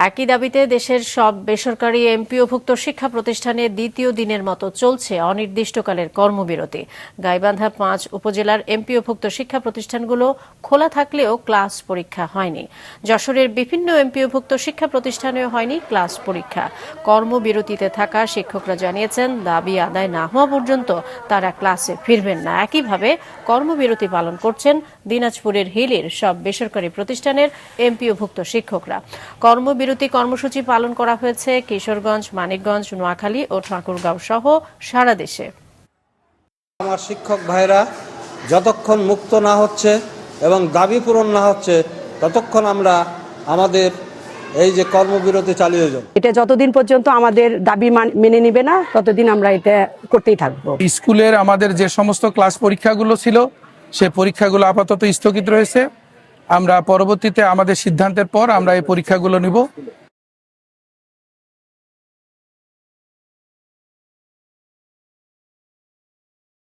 একই দাবিতে দেশের সব বেসরকারি এমপিওভুক্ত শিক্ষা প্রতিষ্ঠানে দ্বিতীয় দিনের মতো চলছে অনির্দিষ্টকালের কর্মবিরতি। গাইবান্ধা ৫ উপজেলার এমপিওভুক্ত শিক্ষা প্রতিষ্ঠানগুলো খোলা থাকলেও ক্লাস পরীক্ষা হয়নি। যশোরের বিভিন্ন এমপিওভুক্ত শিক্ষা প্রতিষ্ঠানেও হয়নি ক্লাস পরীক্ষা। কর্মবিরতিতে থাকা শিক্ষকরা জানিয়েছেন, দাবি আদায় না হওয়া পর্যন্ত তারা ক্লাসে ফিরবেন না। একইভাবে কর্মবিরতি পালন করছেন দিনাজপুরের হিলির সব বেসরকারি প্রতিষ্ঠানের এমপিওভুক্ত শিক্ষকরা। কর্মবিরতি কর্মসূচি পালন করা হয়েছে কিশোরগঞ্জ, মানিকগঞ্জ, নোয়াখালী ও ঠাকুরগাঁও সহ সারা দেশে। আমার শিক্ষক ভাইরা যতক্ষণ মুক্ত না হচ্ছে এবং দাবি পূরণ না হচ্ছে ততক্ষণ আমরা আমাদের এই যে কর্মবিরতি চালিয়ে যাব। এটা যতদিন পর্যন্ত আমাদের দাবি মেনে নিবে না ততদিন আমরা এটা করতেই থাকবো। স্কুলের আমাদের যে সমস্ত ক্লাস পরীক্ষাগুলো ছিল সে পরীক্ষাগুলো আপাতত স্থগিত রয়েছে। আমরা পরবর্তীতে আমাদের সিদ্ধান্তের পর আমরা এই পরীক্ষাগুলো নিব।